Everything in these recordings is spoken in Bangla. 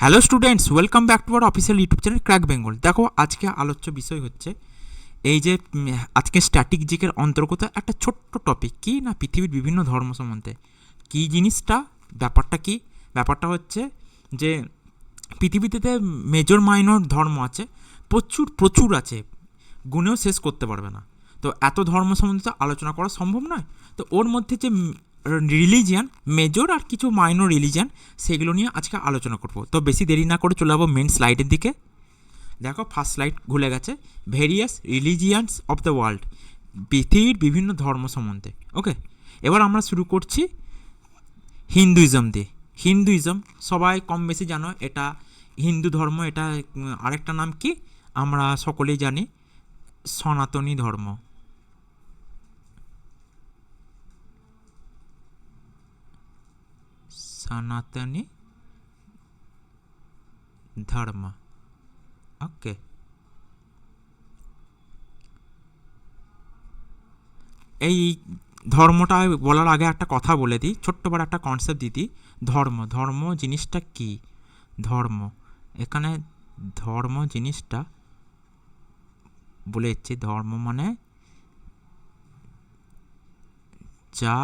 Hello students, welcome back to our official YouTube channel crack Bengal. দেখো, আজকে আলোচ্য বিষয় হচ্ছে এই যে আজকে স্ট্যাটিক জিকের অন্তর্গত একটা ছোট্ট টপিক কি না, পৃথিবীর বিভিন্ন ধর্ম সম্বন্ধে কী জিনিসটা, ব্যাপারটা কি। ব্যাপারটা হচ্ছে যে পৃথিবীতে মেজর মাইনর ধর্ম আছে, প্রচুর প্রচুর আছে, গুণেও শেষ করতে পারবে না। তো এত ধর্ম সম্বন্ধে তো আলোচনা করা সম্ভব নয়। তো ওর মধ্যে যে রিলিজিয়ান, মেজর আর কিছু মাইনর রিলিজিয়ান, সেগুলো নিয়ে আজকে আলোচনা করব। তো বেশি দেরি না করে চলে যাবো মেন স্লাইডের দিকে। দেখো, ফার্স্ট স্লাইড খুলে গেছে, various religions of the world, পৃথিবীর বিভিন্ন ধর্ম সম্বন্ধে। ওকে, এবার আমরা শুরু করছি হিন্দুইজম দিয়ে। হিন্দুইজম সবাই কম বেশি জানো, এটা হিন্দু ধর্ম। এটা আরেকটা নাম কি আমরা সকলেই জানি, সনাতনী ধর্ম। সনাতনী ধর্ম। ওকে, এই ধর্মটা বলার আগে একটা কথা বলে দিই, ছোট্ট বড় একটা কনসেপ্ট দিয়ে দিই। ধর্ম, ধর্ম জিনিসটা কি? ধর্ম, এখানে ধর্ম জিনিসটা বলে দিচ্ছি। ধর্ম মানে যা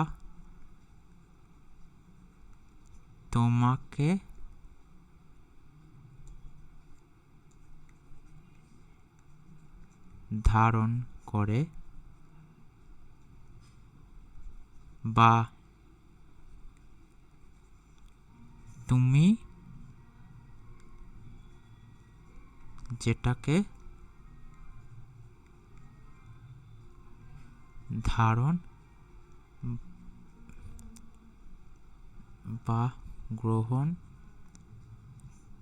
তোমাকে ধারণ করে বা তুমি যেটাকে ধারণ বা গ্রহণ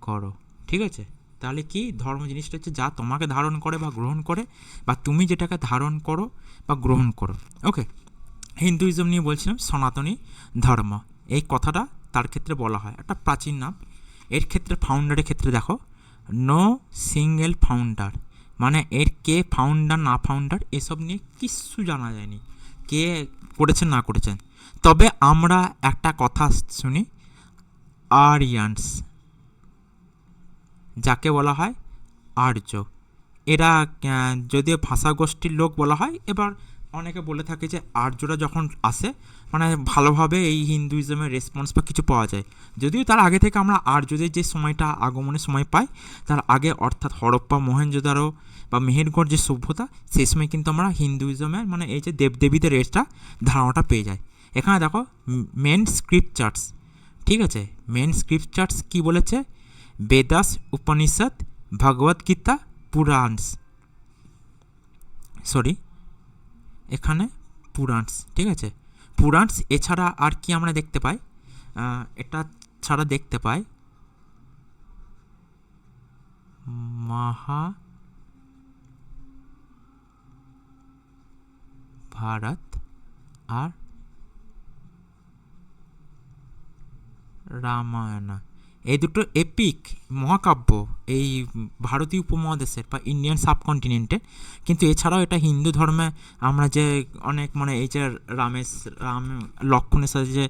করো। ঠিক আছে, তাহলে কি ধর্ম জিনিসটা হচ্ছে যা তোমাকে ধারণ করে বা গ্রহণ করে, বা তুমি যেটাকে ধারণ করো বা গ্রহণ করো। ওকে, হিন্দুইজম নিয়ে বলছিলাম, সনাতনী ধর্ম এই কথাটা তার ক্ষেত্রে বলা হয়, একটা প্রাচীন নাম। এর ক্ষেত্রে ফাউন্ডারের ক্ষেত্রে দেখো, নো সিঙ্গেল ফাউন্ডার, মানে এর কে ফাউন্ডার না ফাউন্ডার এসব নিয়ে কিচ্ছু জানা যায়নি, কে করেছেন না করেছেন। তবে আমরা একটা কথা শুনি, আরিয়ানস, যাকে বলা হয় আর্য। এরা যদিও ভাষাগোষ্ঠীর লোক বলা হয়, এবার অনেকে বলে থাকে যে আর্যরা যখন আসে, মানে ভালোভাবে এই হিন্দুইজমের রেসপন্স বা কিছু পাওয়া যায়। যদিও তার আগে থেকে আমরা আর্যদের যে সময়টা আগমনের সময় পাই, তার আগে অর্থাৎ হরপ্পা, মহেঞ্জোদারো বা মেহেরগড় যে সভ্যতা, সেই সময় কিন্তু আমরা হিন্দুইজমের মানে এই যে দেবদেবীদের রেসটা ধারণাটা পেয়ে যাই। এখানে দেখো মেন স্ক্রিপচার্স, ঠিক আছে, মেন স্ক্রিপচার্স কী বলেছে, বেদাস, উপনিষদ, ভগবদ্গীতা, পুরাণস, সরি এখানে পুরাণস, ঠিক আছে, পুরাণস। এছাড়া আর কি আমরা দেখতে পাই, এটা ছাড়া দেখতে পাই মহাভারত আর রামায়ণ। এই দুটো এপিক মহাকাব্য এই ভারতীয় উপমহাদেশের বা ইন্ডিয়ান সাবকন্টিনেন্টের। কিন্তু এছাড়াও এটা হিন্দু ধর্মে আমরা যে অনেক মানে এই যে রাম লক্ষ্মণের সাথে যে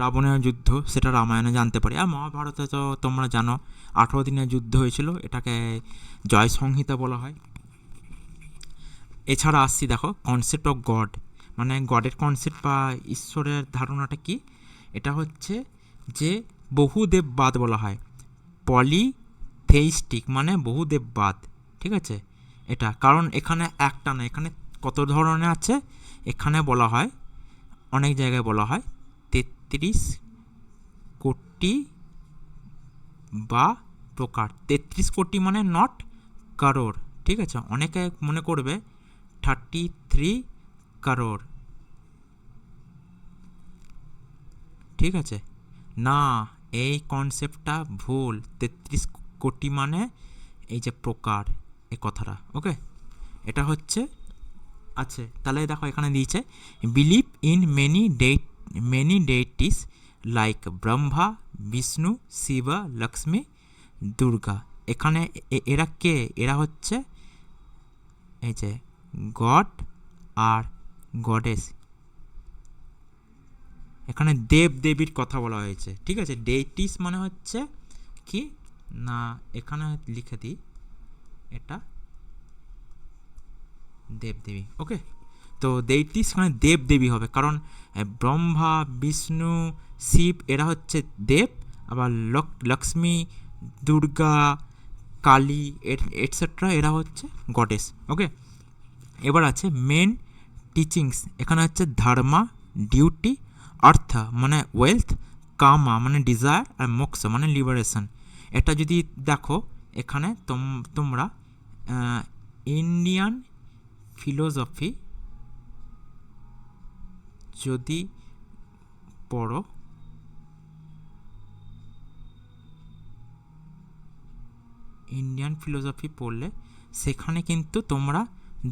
রাবণের যুদ্ধ, সেটা রামায়ণে জানতে পারি। আর মহাভারতে তো তোমরা জানো 18 দিনের যুদ্ধ হয়েছিল, এটাকে জয় সংহিতা বলা হয়। এছাড়া আসছি দেখো কনসেপ্ট অফ গড, মানে গডের কনসেপ্ট বা ঈশ্বরের ধারণাটা কি। এটা হচ্ছে যে বহুদেববাদ বলা হয়, পলিথেইস্টিক মানে বহুদেববাদ। ঠিক আছে, এটা কারণ এখানে একটা না, এখানে কত ধরনের আছে, এখানে বলা হয় অনেক জায়গায় বলা হয় 33 কোটি বা প্রকার। 33 কোটি মানে নট কারোর। ঠিক আছে, অনেকে মনে করবে 33 কারোর, ঠিক আছে, না, এই কনসেপ্টটা ভুল। 33 কোটি মানে এই যে প্রকার, এই কথাটা। ওকে, এটা হচ্ছে আছে। তাহলে দেখো এখানে দিয়েছে believe in many deities like Brahma, Vishnu, Shiva, Lakshmi, Durga. এখানে এরা কে? এরা হচ্ছে এই যে গড আর গডেস। এখানে দেব দেবীর কথা বলা হয়েছে। ঠিক আছে, ডেইটিস মানে হচ্ছে কি না এখানে লিখে দিই এটা দেবদেবী। ওকে, তো দেবটি সেখানে দেবদেবী হবে, কারণ ব্রহ্মা, বিষ্ণু, শিব এরা হচ্ছে দেব, আবার লক্ষ্মী, দুর্গা, কালী এটসেট্রা এরা হচ্ছে গডেস। ওকে, এবার আছে মেন টিচিংস। এখানে হচ্ছে ধর্মা ডিউটি, অর্থ মানে ওয়েলথ, কামা মানে ডিজায়ার, আর মোক্ষ মানে লিবারেশন। এটা যদি দেখো এখানে তোমরা ইন্ডিয়ান ফিলোসফি যদি পড়ো, ইন্ডিয়ান ফিলোসফি পড়লে সেখানে কিন্তু তোমরা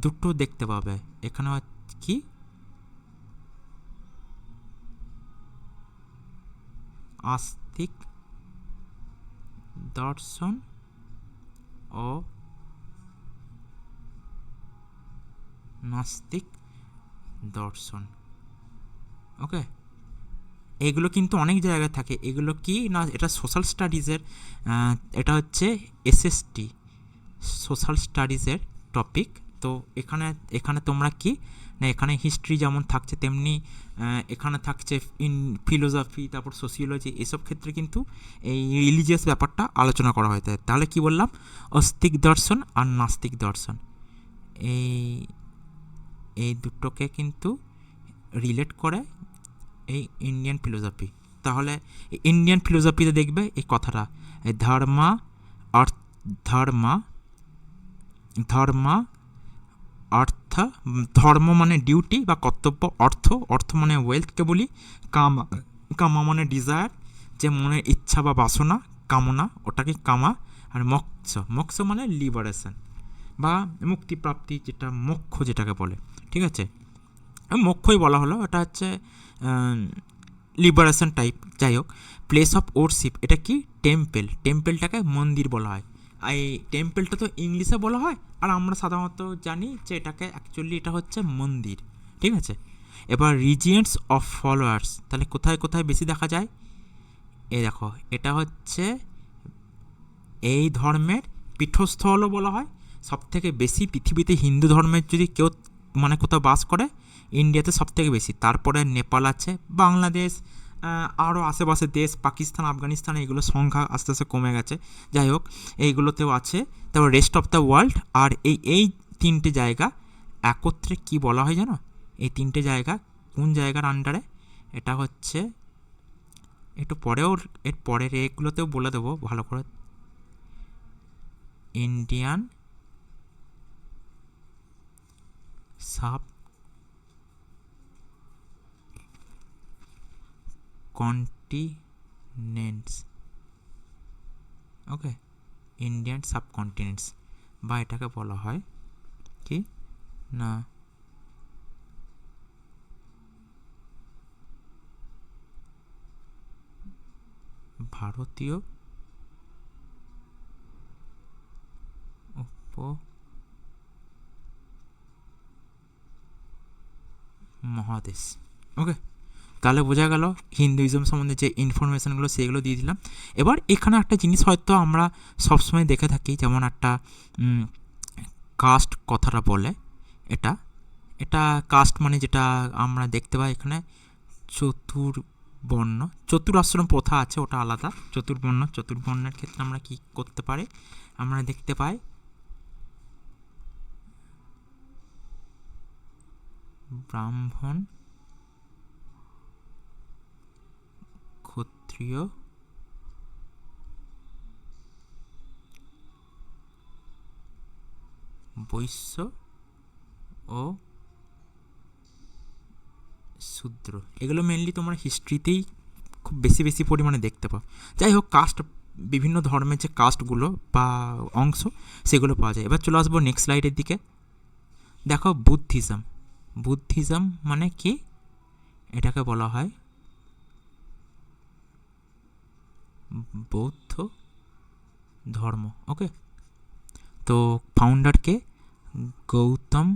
দুটো দেখতে পাবে। এখানে কি আস্তিক দর্শন ও নাস্তিক দর্শন। ওকে, এগুলো কিন্তু অনেক জায়গায় থাকে। এগুলো কি না, এটা সোশ্যাল স্টাডিজের, এটা হচ্ছে এসএসটি সোশ্যাল স্টাডিজের টপিক। তো এখানে এখানে তোমরা কি না, এখানে হিস্ট্রি যেমন থাকছে তেমনি এখানে থাকছে ফিলোসফি, তারপর সোশিওলজি, এসব ক্ষেত্রে কিন্তু এই রিলিজিয়াস ব্যাপারটা আলোচনা করা হয়ে থাকে। তাহলে কি বললাম, আস্তিক দর্শন আর নাস্তিক দর্শন, এই দুটোকে কিন্তু রিলেট করে এই ইন্ডিয়ান ফিলোসফি। তাহলে ইন্ডিয়ান ফিলোসফিতে দেখবে এই কথাটা, এই ধর্মা অর্থ, ধর্ম মানে ডিউটি বা কর্তব্য, অর্থ মানে ওয়েলথকে বলি, কামা মানে ডিজায়ার, যে মনের ইচ্ছা বা বাসনা, কামনা, ওটাকে কামা, আর মোক্ষ মানে লিবারেশন বা মুক্তিপ্রাপ্তি, যেটা মোক্ষ যেটাকে বলে। ঠিক আছে, মোক্ষই বলা হলো, এটা হচ্ছে লিবারেশন টাইপ। যাই হোক, প্লেস অফ ওরশিপ, এটা কি টেম্পেলটাকে মন্দির বলা হয়। এই টেম্পেলটা তো ইংলিশে বলা হয়, আর আমরা সাধারণত জানি যে এটাকে অ্যাকচুয়ালি এটা হচ্ছে মন্দির। ঠিক আছে, এবার রিজিয়ন্স অফ ফলোয়ার্স, তাহলে কোথায় কোথায় বেশি দেখা যায়, এই দেখো এটা হচ্ছে এই ধর্মের পীঠস্থলও বলা হয়। সবথেকে বেশি পৃথিবীতে হিন্দু ধর্মের যদি কেউ মানে কোথাও বাস করে, ইন্ডিয়াতে সবথেকে বেশি, তারপরে নেপাল আছে, বাংলাদেশ, আরও আশেপাশে দেশ, পাকিস্তান, আফগানিস্তান, এইগুলো সংখ্যা আস্তে আস্তে কমে গেছে। যাই হোক, এইগুলোতেও আছে। তারপর রেস্ট অফ দ্য ওয়ার্ল্ড, আর এই তিনটে জায়গা একত্রে কি বলা হয় জানো, এই তিনটে জায়গা কোন জায়গার আন্ডারে, এটা হচ্ছে একটু পরেও, এর পরের এগুলোতেও বলে দেবো ভালো করে। Indian subcontinents. Okay, Indian subcontinents, বা এটাকে বলা হয় কি না ভারতীয় মহাদেশ। ওকে, তাহলে বোঝা গেল হিন্দুইজম সম্বন্ধে যে ইনফরমেশানগুলো সেগুলো দিয়ে দিলাম। এবার এখানে একটা জিনিস হয়তো আমরা সবসময় দেখে থাকি, যেমন একটা কাস্ট কথাটা বলে, এটা কাস্ট মানে যেটা আমরা দেখতে পাই এখানে চতুর্বর্ণ, চতুরাশ্রম প্রথা আছে, ওটা আলাদা। চতুর্বর্ণের ক্ষেত্রে আমরা কি করতে পারি, আমরা দেখতে পাই ব্রাহ্মণ, ক্ষত্রিয়, বৈশ্য ও শূদ্র। এগুলো মেনলি তোমরা হিস্ট্রিতেই খুব বেশি পরিমাণে দেখতে পাও। যাই হোক, কাস্ট, বিভিন্ন ধর্মের যে কাস্টগুলো বা অংশ সেগুলো পাওয়া যায়। এবার চলে আসবো নেক্সট স্লাইডের দিকে। দেখো বুদ্ধিজম মানে কি, এটাকে বলা হয় বৌদ্ধ ধর্ম। ওকে, তো ফাউন্ডারকে গৌতম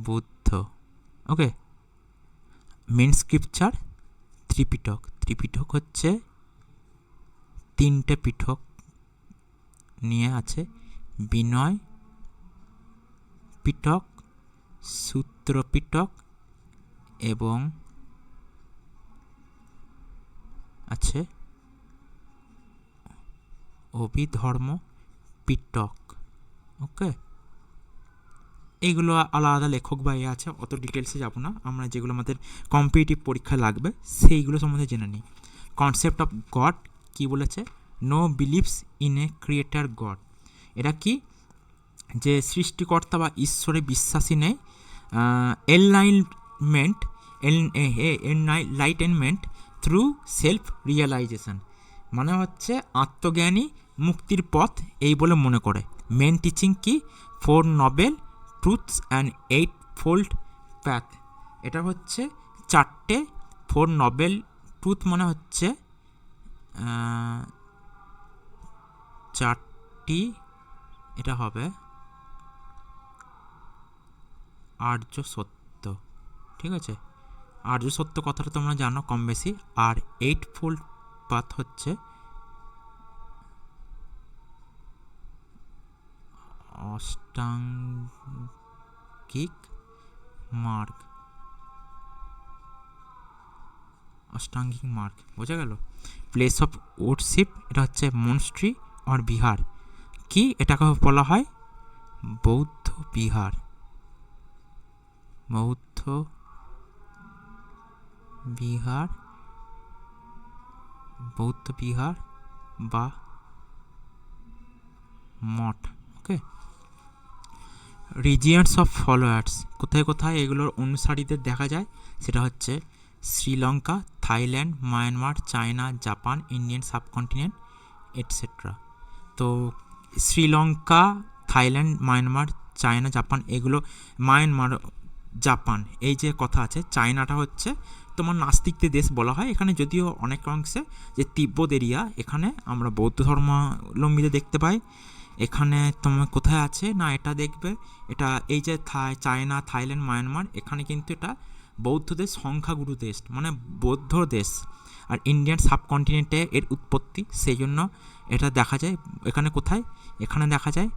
বুদ্ধ। ওকে, মেন স্ক্রিপচার ত্রিপিটক হচ্ছে তিনটে পিঠক নিয়ে আছে বিনয় পিটক, সূত্র পিটক এবং আছে অভিধর্ম পিটক। ওকে, এইগুলো আলাদা লেখক বা আছে, অত ডিটেলসে যাব না, আমরা যেগুলো আমাদের কম্পিটিটিভ পরীক্ষা লাগবে সেইগুলো সম্বন্ধে জেনে নিই। কনসেপ্ট অফ গড কি বলেছে? No believes in a creator God. এটা কি? যে সৃষ্টিকর্তা বা ঈশ্বরে বিশ্বাসী নেই। এনলাইটেনমেন্ট থ্রু সেলফ রিয়েলাইজেশন, মানে হচ্ছে আত্মজ্ঞানী মুক্তির পথ এই বলে মনে করে। মেন টিচিং কি? 4 Nobel truths and 8 fold path. এটা হচ্ছে 4টে 4 নোবেল ট্রুথ, মানে হচ্ছে 4টি, এটা হবে আর্য সত্য। ঠিক আছে, আর্য সত্য কথাটা তোমরা জানো কম বেশি। আর 8 ফোল্ড পাথ হচ্ছে অষ্টাঙ্গিক মার্গ। অষ্টাঙ্গিক মার্গ বোঝা গেল। প্লেস অফ ওয়ার্শিপ, এটা হচ্ছে মনস্ট্রি আর বিহার। কি এটাকে বলা হয়? বৌদ্ধ বিহার। বৌদ্ধ বিহার, বৌদ্ধ বিহার বা মঠ। ওকে, রিজিয়ন্স অফ ফলোয়ার্স, কোথায় কোথায় এগুলোর অনুসারীদের দেখা যায়? সেটা হচ্ছে Sri Lanka, Thailand, Myanmar, China, Japan, Indian subcontinent etcetera. তো Sri Lanka, Thailand, Myanmar, China, Japan, এগুলো মায়ানমার, জাপান, এই যে কথা আছে, চায়নাটা হচ্ছে তোমার নাস্তিকদের দেশ বলা হয় এখানে, যদিও অনেক অংশে যে তিব্বত এরিয়া, এখানে আমরা বৌদ্ধ ধর্মাবলম্বীদের দেখতে পাই। এখানে তোমার কোথায় আছে না, এটা দেখবে, এটা এই যে চায়না, থাইল্যান্ড, মায়ানমার, এখানে কিন্তু এটা বৌদ্ধদের সংখ্যাগুরু দেশ, মানে বৌদ্ধ দেশ। আর ইন্ডিয়ান সাবকন্টিনেন্টে এর উৎপত্তি, সেই জন্য এটা দেখা যায় এখানে কোথায়, এখানে দেখা যায়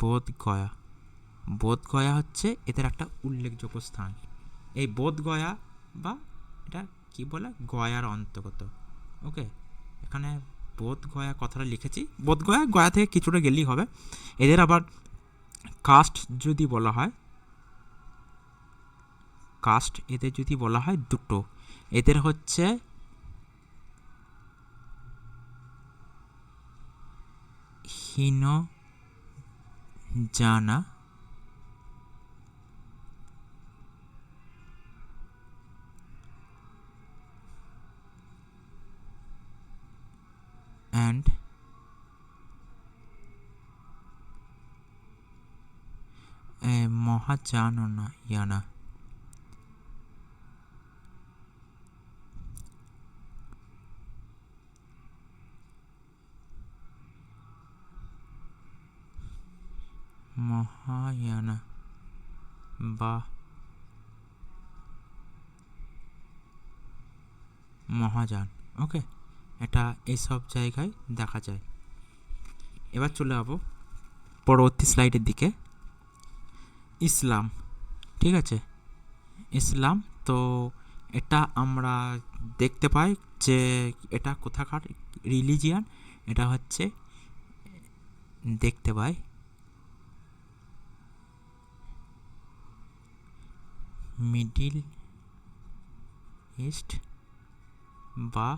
বোধগয়া। বোধগয়া হচ্ছে এদের একটা উল্লেখযোগ্য স্থান। এই বোধগয়া বা এটা কি বলে, গয়ার অন্তর্গত। ওকে, এখানে বোধগয়া কথাটা লিখেছি, বোধগয়া গয়া থেকে কিছুটা গেলেই হবে। এদের আবার কাস্ট যদি বলা হয়, কাস্ট এদের যদি বলা হয় দুটো, এদের হচ্ছে হীনযানা অ্যান্ড মহাযানয়ানা। মহায়ানা বা মহাযান। ওকে, এটা এইসব জায়গায় দেখা যায়। এবার চলে যাবো পরবর্তী স্লাইডের দিকে। ইসলাম, ঠিক আছে, ইসলাম। তো এটা আমরা দেখতে পাই যে এটা কোথাকার রিলিজিয়ান, এটা হচ্ছে দেখতে পাই মিডিল ইস্ট বা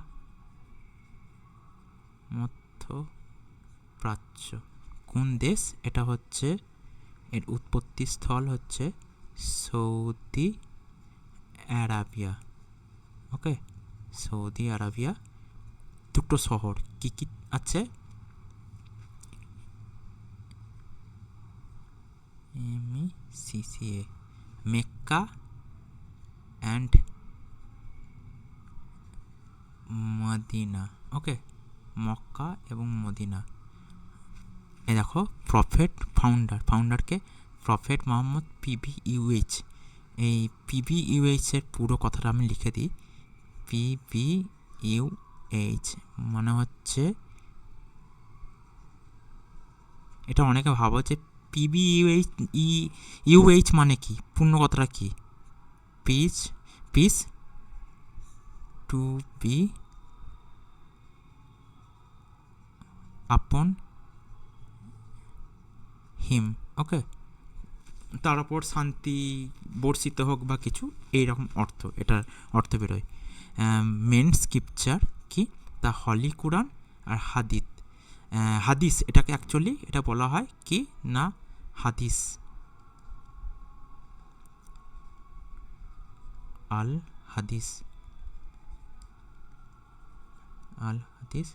মধ্য প্রাচ্য। কোন দেশ? এটা হচ্ছে এর উৎপত্তি স্থল হচ্ছে Saudi Arabia. Okay, Saudi Arabia. দুটো শহর কি কি আছে? MCCA, Mecca and Medina. Okay, Mecca এবং মদিনা। এ দেখো প্রফেট ফাউন্ডারকে প্রফেট মোহাম্মদ PBUH। এই PBUH এর পুরো কথাটা আমি লিখে দিই, PBUH এইচ মানে হচ্ছে, এটা অনেকে ভাবো যে পিবি ইউএইচ মানে কি, পূর্ণ কথাটা কি, পিস, পিস টু বি আপন হিম। ওকে, তার ওপর শান্তি বর্ষিত হোক বা কিছু এইরকম অর্থ, এটার অর্থ বেরোয়। মেন স্ক্রিপচার কি, দ্য হলি কুরআন আর হাদিস। হাদিস এটাকে অ্যাকচুয়ালি এটা বলা হয় কি না হাদিস, আল হাদিস, আল হাদিস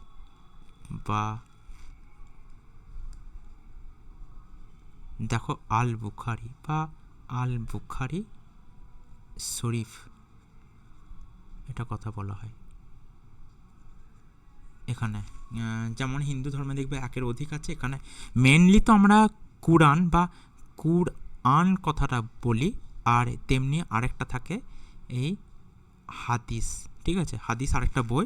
বা দেখো আল বুখারি বা আল বুখারি শরীফ, এটা কথা বলা হয় এখানে। যেমন হিন্দু ধর্মে দেখবে একের অধিক আছে, এখানে মেনলি তো আমরা কুরআন বা কুরআন কথাটা বলি, আর তেমনি আরেকটা থাকে এই হাদিস, ঠিক আছে। হাদিস আরেকটা বই,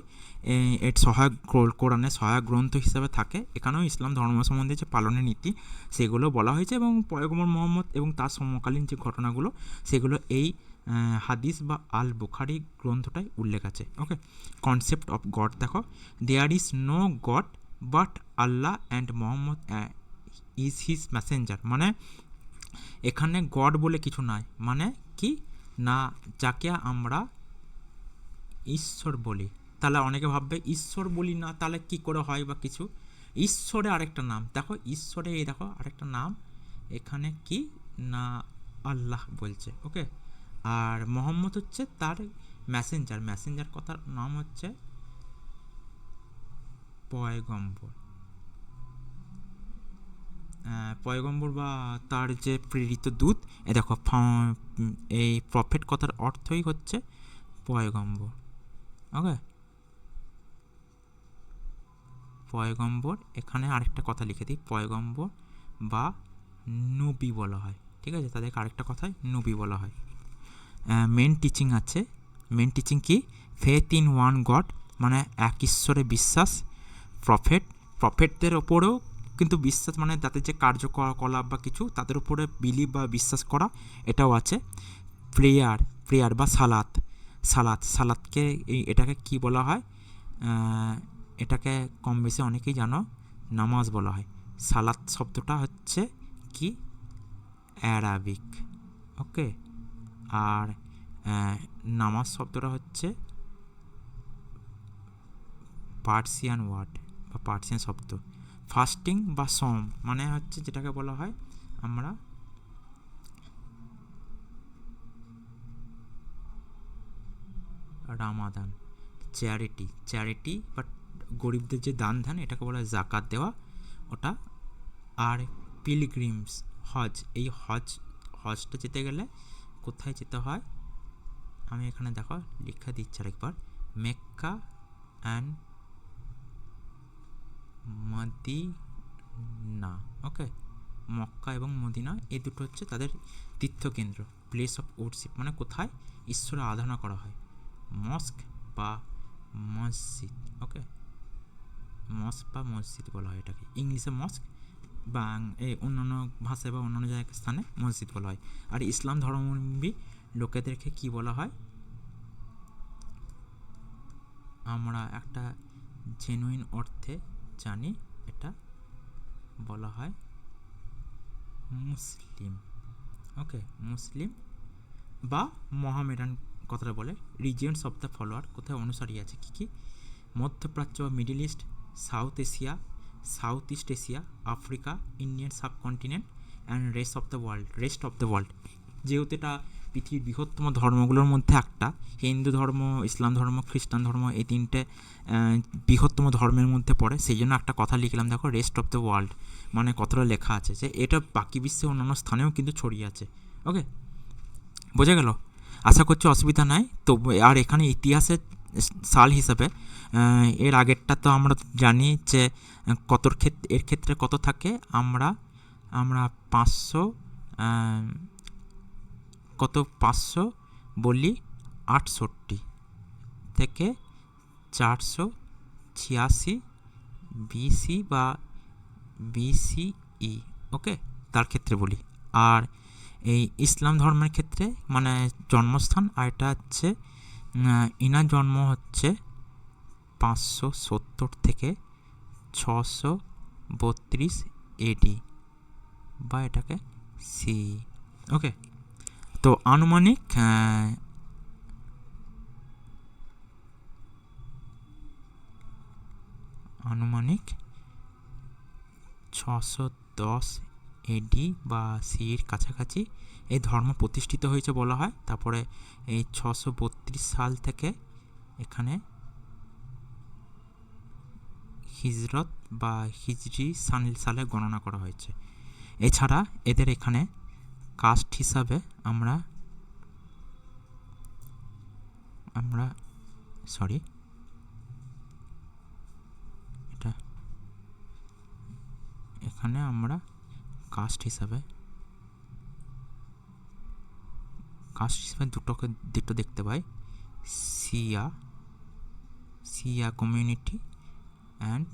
এর সহায়ক কোরআনের সহায়ক গ্রন্থ হিসেবে থাকে। এখানেও ইসলাম ধর্ম সম্বন্ধে যে পালনের নীতি সেগুলো বলা হয়েছে, এবং পয়গম্বর মুহাম্মদ এবং তার সমকালীন যে ঘটনাগুলো সেগুলো এই হাদিস বা আল বুখারি গ্রন্থটাই উল্লেখ আছে। ওকে, কনসেপ্ট অফ গড দেখো, there is no God but Allah and Mohammad is his messenger. মানে এখানে গড বলে কিছু নাই, মানে কি না যাকে আমরা ঈশ্বর বলি। তাহলে অনেকে ভাববে ঈশ্বর বলি না, তাহলে কি করে হয় বা কিছু, ঈশ্বরের আরেকটা নাম দেখো, ঈশ্বরের এই দেখো আরেকটা নাম এখানে কি না আল্লাহ বলছে। ওকে, আর মোহাম্মদ হচ্ছে তার মেসেঞ্জার, মেসেঞ্জার কথার নাম হচ্ছে পয়গম্বর, পয়গম্বর বা তার যে প্রেরিত দূত। এ দেখো এই প্রফেট কথার অর্থই হচ্ছে পয়গম্বর। ওকে, পয়গম্বর, এখানে আরেকটা কথা লিখে দিই, পয়গম্বর বা নবী বলা হয়, ঠিক আছে, তাদেরকে আরেকটা কথায় নবী বলা হয়। মেন টিচিং আছে, মেন টিচিং কি, ফেথ ইন ওয়ান গড মানে এক ঈশ্বরে বিশ্বাস, প্রফেট, প্রফেটদের ওপরেও কিন্তু বিশ্বাস, মানে তাদের যে কার্যকলাপ বা কিছু তাদের উপরে বিলিভ বা বিশ্বাস করা, এটাও আছে। প্রেয়ার, প্রেয়ার বা সালাত, সালাত, সালাতকে এটাকে কি বলা হয়, এটাকে কম বেশি অনেকেই জানো নামাজ বলা হয়। সালাত শব্দটা হচ্ছে কি অ্যারাবিক। ওকে, আর নামাজ শব্দটা হচ্ছে পার্সিয়ান ওয়ার্ড বা পার্সিয়ান শব্দ। ফাস্টিং বা সম মানে হচ্ছে যেটাকে বলা হয় আমরা রামাদান। চ্যারিটি, চ্যারিটি বা গরিবদের যে দান ধ্যান, এটাকে বলা হয় জাকাত দেওয়া, ওটা। আর পিলগ্রিমস, হজ, এই হজটা যেতে গেলে কোথায় যেতে হয়, আমি এখানে দেখো লিখা দিচ্ছি আরেকবার, Mecca and Medina. Okay, Mecca এবং মদিনা এই দুটো হচ্ছে তাদের তীর্থকেন্দ্র, প্লেস অফ ওয়ার্শিপ মানে কোথায় ঈশ্বরের আরাধনা করা হয়, মস্ক বা মসজিদ। ওকে, মস্ক বা মসজিদ বলা হয় এটাকে, ইংলিশে মস্ক বা অন্যান্য ভাষায় বা অন্যান্য জায়গায় স্থানে মসজিদ বলা হয়। আর ইসলাম ধর্মাবলম্বী লোকেদেরকে কি বলা হয়, আমরা একটা জেনুইন অর্থে জানি, এটা বলা হয় মুসলিম। ওকে, মুসলিম বা মোহামেডান কথাটা বলে। রিজিয়নস অফ দ্য ফলোয়ার, কোথায় অনুসারী আছে কী কী, মধ্যপ্রাচ্য বা middle east, south Asia, south east Asia, Africa, Indian subcontinent and rest of the world, rest of the world. যেহেতু এটা পৃথিবীর বৃহত্তম ধর্মগুলোর মধ্যে একটা, হিন্দু ধর্ম, ইসলাম ধর্ম, খ্রিস্টান ধর্ম, এই তিনটে বৃহত্তম ধর্মের মধ্যে পড়ে, সেই জন্য একটা কথা লিখলাম দেখো, রেস্ট অফ দ্য ওয়ার্ল্ড মানে কতটা লেখা আছে যে এটা বাকি বিশ্বে অন্যান্য স্থানেও কিন্তু ছড়িয়ে আছে। ওকে, বোঝা গেল? আশা করছি অসুবিধা নাই তো। আর এখানে ইতিহাসের সাল হিসাবে এর আগেরটা তো আমরা জানি যে কতর ক্ষেত্রে, এর ক্ষেত্রে কত থাকে, আমরা 500 কত 500 বলি 68 থেকে 400 ছিয়াশি বিসি বা বিসিই, ওকে, তার ক্ষেত্রে বলি। আর এই ইসলাম ধর্মের ক্ষেত্রে মানে জন্মস্থান, আর এটা হচ্ছে ইনার জন্ম হচ্ছে 570 থেকে 632 এডি, বা এটাকে সি, ওকে। তো আনুমানিক আনুমানিক 610 এডি বা সির কাছাকাছি এই ধর্ম প্রতিষ্ঠিত হয়েছে বলা হয়। তারপরে এই 632 সাল থেকে এখানে হিজরত বা হিজরি সালে গণনা করা হয়েছে। এছাড়া এদের এখানে কাস্ট হিসাবে আমরা সরি এটা এখানে আমরা কাস্ট হিসাবে দুটো দেখতে পাই, সিয়া কমিউনিটি অ্যান্ড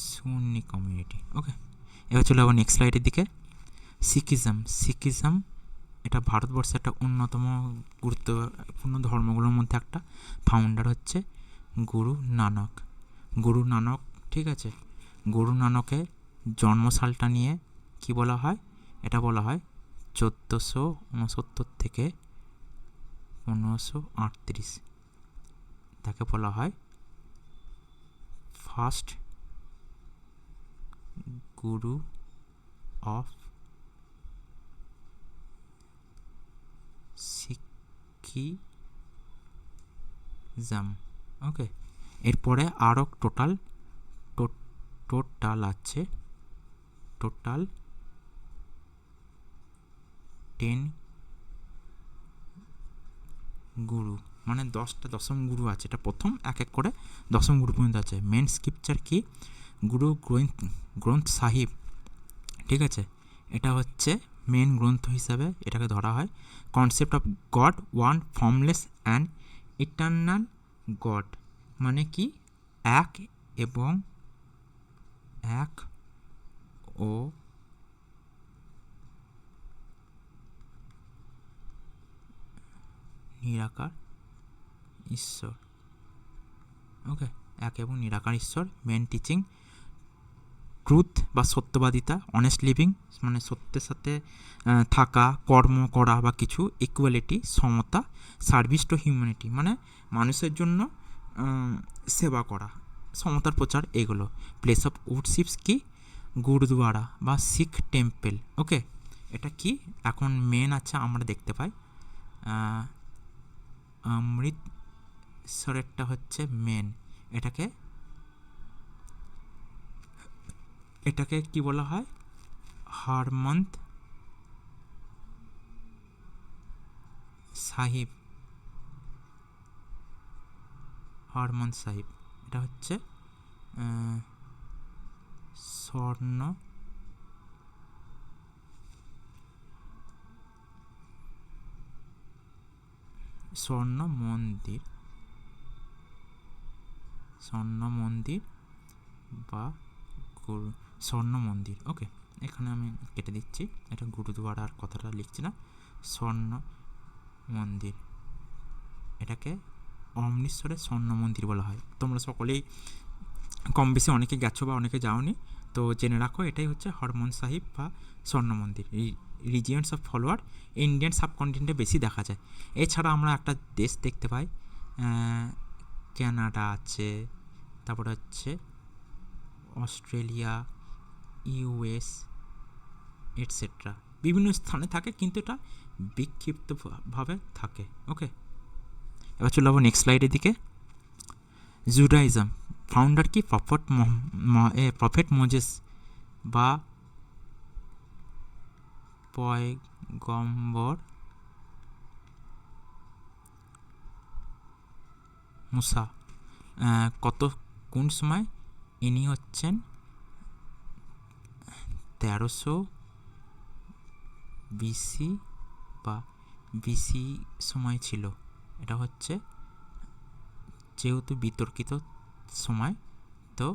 সুন্নি কমিউনিটি, ওকে। এবার চলে যাবো নেক্সট স্লাইডের দিকে। শিখিজম এটা ভারতবর্ষের একটা অন্যতম গুরুত্বপূর্ণ ধর্মগুলোর মধ্যে একটা। ফাউন্ডার হচ্ছে গুরু নানক, ঠিক আছে। গুরু নানকের জন্মসালটা নিয়ে কি বলা হয়, এটা বলা হয় 1469 থেকে 1538, তাকে বলা হয় ফার্স্ট গুরু অফ শিখিজম, ওকে। এরপরে আরও টোটাল আছে 10 গুরু, মানে 10টা দশম গুরু আছে। এটা প্রথম এক এক করে দশম গুরু পর্যন্ত আছে। মেন স্ক্রিপচার কি, গুরু গ্রন্থ সাহিব, ঠিক আছে। এটা হচ্ছে মেন গ্রন্থ হিসাবে এটাকে ধরা হয়। Concept of god, one formless and eternal god, মানে কি এক এবং এক ও নিরাকার ঈশ্বর, ওকে, এক এবং নিরাকার ঈশ্বর। মেন টিচিং ট্রুথ বা সত্যবাদিতা, অনেস্ট লিভিং মানে সত্যের সাথে থাকা, কর্ম করা বা কিছু, ইকুয়ালিটি সমতা, সার্ভিস টু হিউম্যানিটি মানে মানুষের জন্য সেবা করা, সমতার প্রচার, এগুলো। প্লেস অফ উডশিপস কি, গুরুদুয়ারা বা শিখ টেম্পল, ওকে। এটা কি এখন মেন আছে আমরা দেখতে পাই অমৃতসরেরটা হচ্ছে মেন। এটাকে কি বলা হয়, হরমন্দ সাহিব, এটা হচ্ছে স্বর্ণ মন্দির বা স্বর্ণ মন্দির, ওকে। এখানে আমি কেটে দিচ্ছি, এটা গুরুদুয়ারার কথাটা লিখছি না, স্বর্ণ মন্দির, এটাকে অমৃতসরের স্বর্ণ মন্দির বলা হয়। তোমরা সকলেই কম বেশি অনেকে গেছো বা অনেকে যাওনি, তো জেনে রাখো এটাই হচ্ছে হরমন্দ সাহিব বা স্বর্ণ মন্দির। রিজিয়ন্স অফ ফলোয়ার ইন্ডিয়ান সাবকন্টিনেন্টে বেশি দেখা যায়। এছাড়া আমরা একটা দেশ দেখতে পাই, কানাডা আছে, তারপরে হচ্ছে অস্ট্রেলিয়া, ইউএস এটসেট্রা, বিভিন্ন স্থানে থাকে, কিন্তু এটা বিক্ষিপ্তভাবে থাকে, ওকে। এবার চলে যাবো নেক্সট স্লাইডের দিকে। জুডাইজম ফাউন্ডার কি, প্রফেট মোজেস বা পয়গম্বর মুসা। কোন সময়, ইনি হচ্ছেন 1300 বিসি বা বিসি সময় ছিল। এটা হচ্ছে যেহেতু বিতর্কিত সময়, তো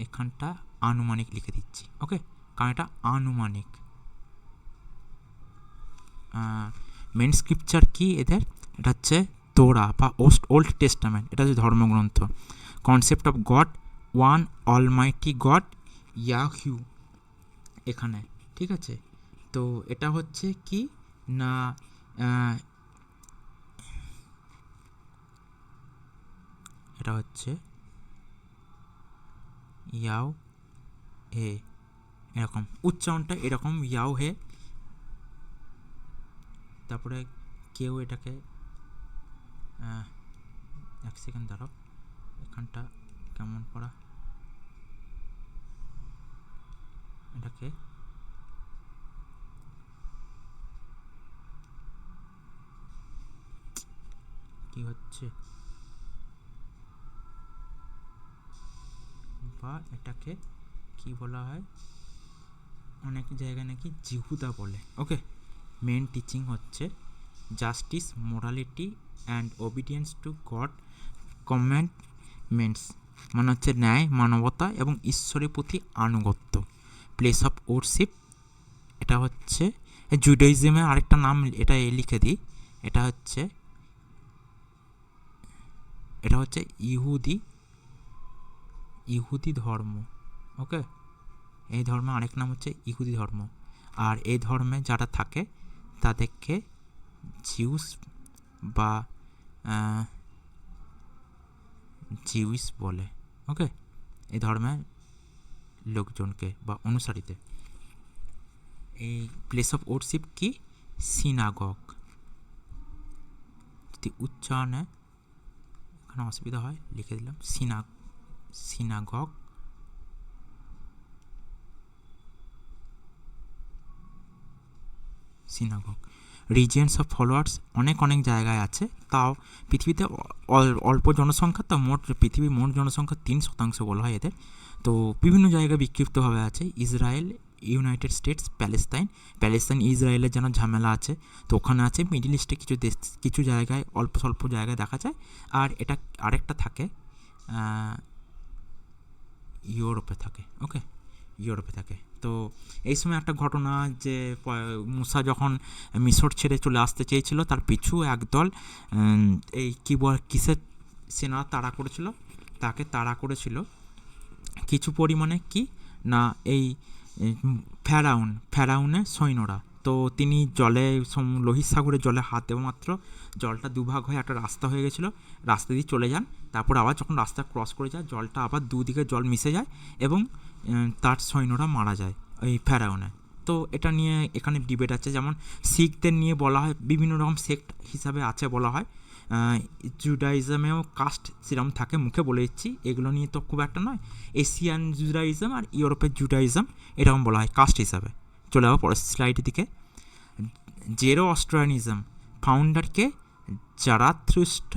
এখানটা আনুমানিক লিখে দিচ্ছি। ওকে, কারণ এটা আনুমানিক। মেন স্ক্রিপচার কি এদের? এটা হচ্ছে তোরা বা ওল্ড টেস্টামেন্ট, এটা হচ্ছে ধর্মগ্রন্থ। Concept of god, one Almighty god Yahoo এখানে, ঠিক আছে। তো এটা হচ্ছে কি না, এটা হচ্ছে ইয়াও হে, এরকম উচ্চারণটা এরকম, ইয়াও হে। তারপরে কেউ এটাকে এক সেকেন্ড দাঁড়াও, এখানটা কেমন করা, এটাকে কি হচ্ছে, বা এটাকে কি বলা হয়, অনেক জায়গায় নাকি জিহুদা বলে। ওকে, মেন টিচিং হচ্ছে justice, morality and obedience two god commandments, মানে হচ্ছে ন্যায়, মানবতা এবং ঈশ্বরের প্রতি আনুগত্য। প্লেস অফ ওরশিপ, এটা হচ্ছে জুডাইজমের আরেকটা নাম, এটা লিখে দিই, এটা হচ্ছে ইহুদি ধর্ম। ওকে, এই ধর্মের আরেক নাম হচ্ছে ইহুদি ধর্ম। আর এই ধর্মে যারা থাকে তাদেরকে জিউস বা জিউস বলে। ওকে, এই ধর্মের লোকজনকে বা অনুসারীতে। এই প্লেস অফ ওরশিপ কি? সিনাগগ। যদি উচ্চারণে এখানে অসুবিধা হয় লিখে দিলাম synagogue. Synagogue regions of followers অনেক জায়গায় আছে, তাও পৃথিবীতে অল্প জনসংখ্যা, তো পৃথিবীর মোট জনসংখ্যা 3% বলা হয় এদের। তো বিভিন্ন জায়গায় বিক্ষিপ্তভাবে আছে, ইসরায়েল, ইউনাইটেড স্টেটস, প্যালেস্তাইন ইসরায়েলের যেন ঝামেলা আছে, তো ওখানে আছে। মিডল ইস্টে কিছু জায়গায় অল্প স্বল্প জায়গায় দেখা যায়। আর এটা আরেকটা থাকে ইউরোপে থাকে। ওকে, ইউরোপে থাকে। তো এই সময় একটা ঘটনা, যে মুসা যখন মিশর ছেড়ে চলে আসতে চেয়েছিল, তার পিছু একদল এই কিসের সেনা তাকে তাড়া করেছিল কিছু পরিমাণে, কি না এই ফেরাউনের সৈন্যরা। তো তিনি লোহিত সাগরের জলে হাত দেওয়া মাত্র জলটা দুভাগ হয়ে একটা রাস্তা হয়ে গেছিলো, রাস্তা দিয়ে চলে যান। তারপর আবার যখন রাস্তা ক্রস করে যায়, জলটা আবার দুদিকে জল মিশে যায় এবং তার সৈন্যরা মারা যায় ওই ফেরাউনে। তো এটা নিয়ে এখানে ডিবেট আছে, যেমন শিখদের নিয়ে বলা হয়, বিভিন্ন রকম সেক্ট হিসাবে আছে বলা হয়। জুডাইজমেও কাস্ট সেরকম থাকে, মুখে বলে দিচ্ছি, এগুলো নিয়ে তো খুব একটা নয়। এশিয়ান জুডাইজম আর ইউরোপের জুডাইজম এরকম বলা হয় কাস্ট হিসাবে। চলে যাবো পরের স্লাইডের দিকে। জেরোঅস্ট্রিয়ানিজম, ফাউন্ডারকে জারাথ্রুস্ট্র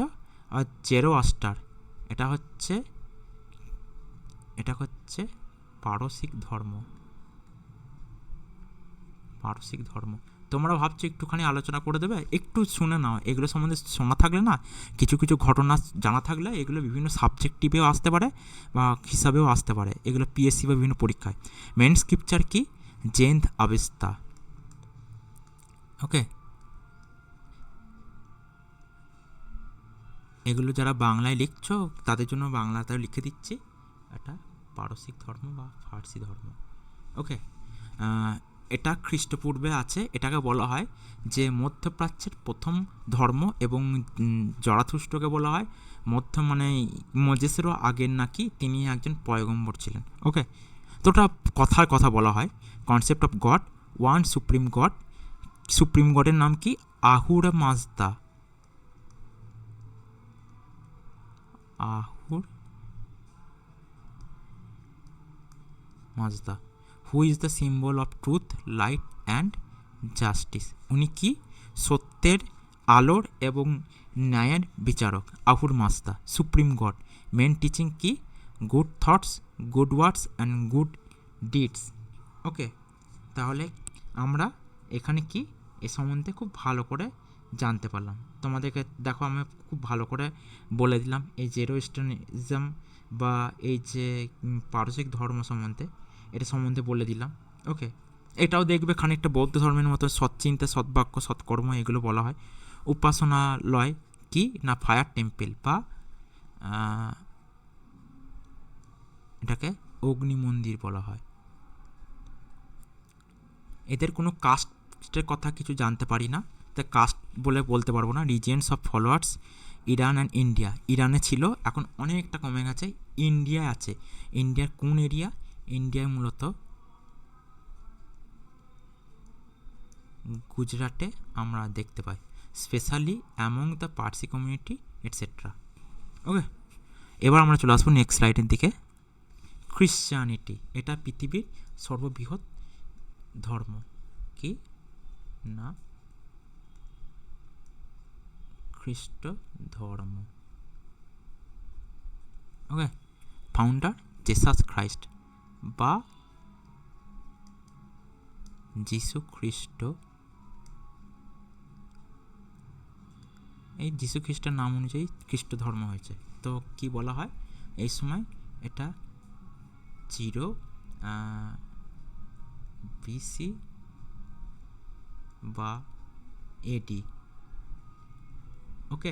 আর জেরোঅস্টার। এটা হচ্ছে পারসিক ধর্ম। তোমরা ভাবছো একটুখানি আলোচনা করে দেবে, একটু শুনে নাও। এগুলো সম্বন্ধে শোনা থাকলে না, কিছু ঘটনা জানা থাকলে, এগুলো বিভিন্ন সাবজেক্টিভেও আসতে পারে বা হিসাবেও আসতে পারে, এগুলো পিএসসি বা বিভিন্ন পরীক্ষায়। মেন স্ক্রিপচার কি? Zend Avesta. ওকে, এগুলো যারা বাংলায় লিখছো তাদের জন্য বাংলাতেও লিখে দিচ্ছি, এটা পারসিক ধর্ম বা ফার্সি ধর্ম। ওকে, এটা খ্রিস্টপূর্বে আছে। এটাকে বলা হয় যে মধ্যপ্রাচ্যের প্রথম ধর্ম, এবং জরাথুস্ট্রকে বলা হয় মানে মোজেসেরও আগের নাকি তিনি একজন পয়গম্বর ছিলেন। ওকে, তো ওটা কথা বলা হয়। Concept of god, one supreme গডের নাম কি? Ahura Mazda. Who is the symbol of truth, light and justice. উনি কি? সত্যের, আলোর এবং ন্যায়ের বিচারক। Ahura Mazda, supreme god. Main teaching কি? Good thoughts, good words and good deeds. Okay, তাহলে আমরা এখানে কি এ সম্বন্ধে খুব ভালো করে জানতে পারলাম। তোমাদেরকে দেখো আমি খুব ভালো করে বলে দিলাম এই জেরোস্ট্রিয়ানিজম বা এই যে পারসিক ধর্ম সম্বন্ধে, এটা সম্বন্ধে বলে দিলাম। ওকে, এটাও দেখবে খানিকটা বৌদ্ধ ধর্মের মতো সৎচিন্তা, সৎবাক্য, সৎকর্ম এগুলো বলা হয়। উপাসনালয় কি না ফায়ার টেম্পল বা এটাকে অগ্নি মন্দির বলা হয়। এদের কোনো কাস্টের কথা কিছু জানতে পারি না, তাই কাস্ট বলে বলতে পারবো না। Regions of followers Iran and India, ইরানে ছিল, এখন অনেকটা কমে গেছে। ইন্ডিয়ায় আছে, ইন্ডিয়ার কোন এরিয়া? ইন্ডিয়ায় মূলত গুজরাটে আমরা দেখতে পাই, specially among the Parsi community etcetera. Okay, এবার আমরা চলে আসবো নেক্সট স্লাইডের দিকে। খ্রিশ্চানিটি, এটা পৃথিবীর সর্ববৃহৎ ধর্ম কি না খ্রিস্ট ধর্ম। ওকে, ফাউন্ডার জেসাস খ্রাইস্ট বা যিশু খ্রিস্ট। এই যিশু খ্রিস্টের নাম অনুযায়ী খ্রিস্ট ধর্ম হয়েছে। তো কি বলা হয় এই সময়? এটা 0 BC বা এডি। ওকে,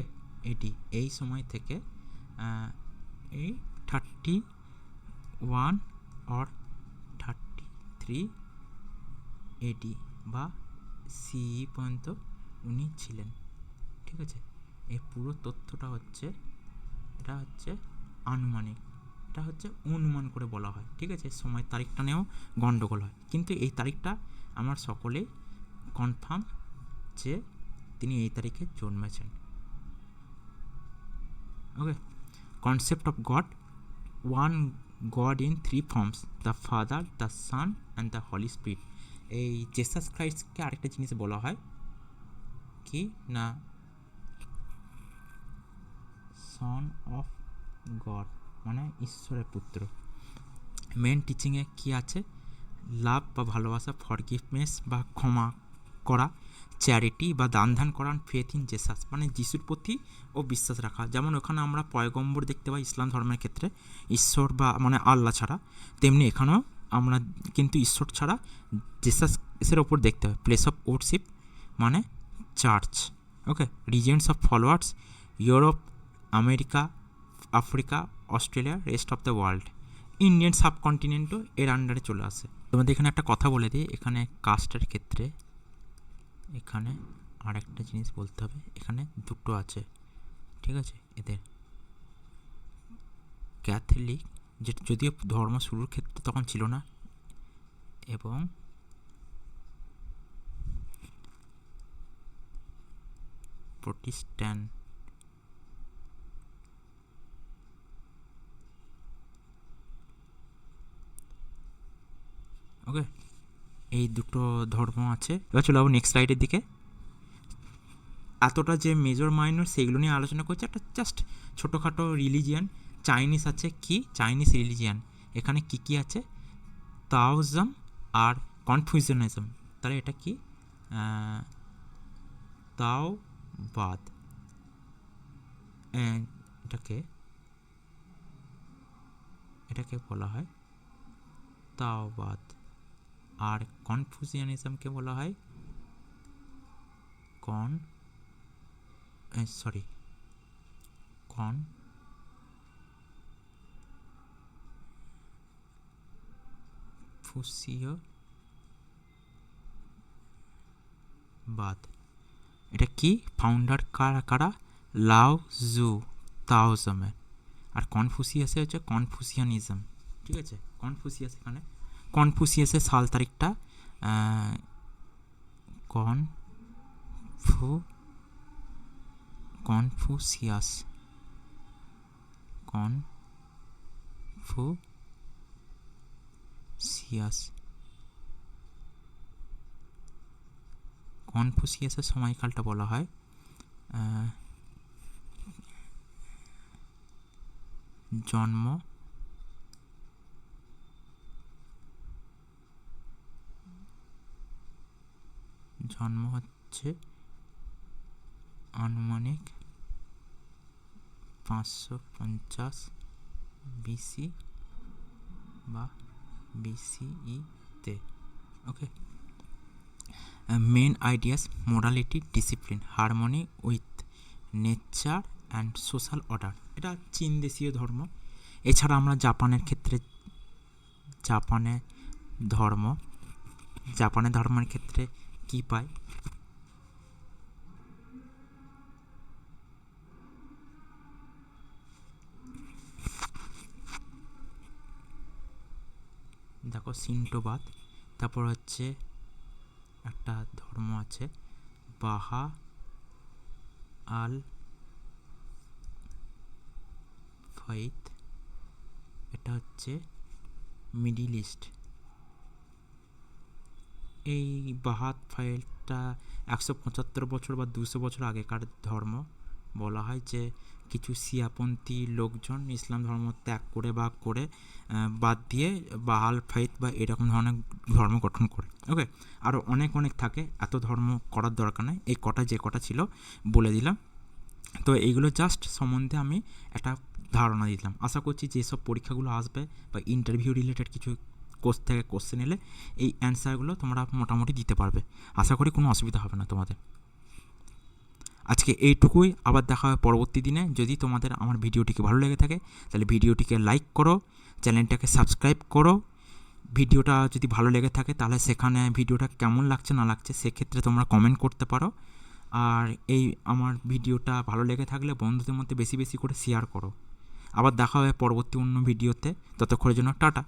এডি এই সময় থেকে এই 31 অর 33 এডি বা সিই পর্যন্ত উনি ছিলেন। ঠিক আছে, এই পুরো তথ্যটা হচ্ছে, এটা হচ্ছে আনুমানিক, এটা হচ্ছে অনুমান করে বলা হয়। ঠিক আছে, সময় তারিখটা নিয়েও গণ্ডগোল হয়, কিন্তু এই তারিখটা আমার সকলেই কনফার্ম যে তিনি এই তারিখে জন্মেছেন। Okay, concept of god, one god in 3 forms, the father, the son and the holy spirit. এই জেসাস ক্রাইস্টকে আরেকটা জিনিস বলা হয় কি না সন অফ গড, মানে ঈশ্বরের পুত্র। মেন টিচিংয়ে কী আছে? লাভ বা ভালোবাসা, ফরগিভনেস বা ক্ষমা করা, চ্যারিটি বা দান ধ্যান করা, ফেথ ইন জেসাস মানে যিশুর প্রতি ও বিশ্বাস রাখা। যেমন ওখানে আমরা পয়গম্বর দেখতে পাই ইসলাম ধর্মের ক্ষেত্রে, ঈশ্বর বা মানে আল্লাহ ছাড়া, তেমনি এখানেও আমরা কিন্তু ঈশ্বর ছাড়া জেসাসের ওপর দেখতে পাই। প্লেস অফ ওয়ারশিপ মানে church. Okay, regions of followers Europe, America, Africa, Australia, rest of the world. Indian সাবকন্টিনেন্টও এর আন্ডারে চলে আসে। তোমাদের এখানে একটা কথা বলে দিই, এখানে কাস্টের ক্ষেত্রে এখানে আর একটা জিনিস বলতে হবে, এখানে দুটো আছে। ঠিক আছে, এদের ক্যাথলিক, যে যদিও ধর্ম শুরুর ক্ষেত্রে তখন ছিল না, এবং প্রোটেস্ট্যান্ট। ওকে, এই দুটো ধর্ম আছে। এবার চলে যাবো নেক্সট স্লাইডের দিকে। এতটা যে মেজর মাইনর সেগুলো নিয়ে আলোচনা করছে, একটা জাস্ট ছোটোখাটো রিলিজিয়ান। চাইনিজ আছে কি, চাইনিজ রিলিজিয়ান, এখানে কি কি আছে? তাওজম আর কনফিউশনিজম। তাহলে এটা কি? তাওবাদ, এটাকে এটাকে বলা হয় তাওবাদ। আর কনফিউশিয়ানিজমকে বলা হয় কনফুসিয়বাদ। এটা কি? ফাউন্ডার কারা কারা? লাও জু, তাওজমের। আর কনফুসিয়াসে হচ্ছে কনফুসিয়ানিজম। ঠিক আছে, কনফুসিয়াস, এখানে কনফুসিয়াসের সাল তারিখটা কনফুসিয়াস কনফুসিয়াসের সময়কালটা বলা হয় জন্ম হচ্ছে আনুমানিক 550 বিসি বা বিসিইতে। Okay, main ideas morality, discipline, harmony with nature and social order. এটা চীন দেশীয় ধর্ম। এছাড়া আমরা জাপানের ক্ষেত্রে জাপানের ধর্মের ক্ষেত্রে কি পাই? দেখো সিন্টোবাদ, তারপর হচ্ছে একটা ধর্ম আছে বাহা আল ফাইথ, এটা হচ্ছে মিডিল ইস্ট। এই বাহাত ফাইলটা 175 বছর বা 200 বছর আগেকার ধর্ম। বলা হয় যে কিছু শিয়াপন্থী লোকজন ইসলাম ধর্ম ত্যাগ করে বা বাদ দিয়ে বাহাল ফাইথ বা এরকম ধরনের ধর্ম গঠন করে। ওকে, আরও অনেক থাকে, এত ধর্ম করার দরকার নেই, এই কটা যে কটা ছিল বলে দিলাম। তো এইগুলো জাস্ট সম্বন্ধে আমি একটা ধারণা দিলাম। আশা করছি যেসব পরীক্ষাগুলো আসবে বা ইন্টারভিউ রিলেটেড কিছু কোর্স থেকে কোশ্চেন এলে এই অ্যান্সারগুলো তোমরা মোটামুটি দিতে পারবে। আশা করি কোনো অসুবিধা হবে না তোমাদের। আজকে এইটুকুই, আবার দেখা হবে পরবর্তী দিনে। যদি তোমাদের আমার ভিডিওটিকে ভালো লেগে থাকে তাহলে ভিডিওটিকে লাইক করো, চ্যানেলটাকে সাবস্ক্রাইব করো। ভিডিওটা যদি ভালো লেগে থাকে তাহলে সেখানে ভিডিওটা কেমন লাগছে না লাগছে সেক্ষেত্রে তোমরা কমেন্ট করতে পারো। আর এই আমার ভিডিওটা ভালো লেগে থাকলে বন্ধুদের মধ্যে বেশি করে শেয়ার করো। আবার দেখা হবে পরবর্তী অন্য ভিডিওতে। ততক্ষণের জন্য টাটা।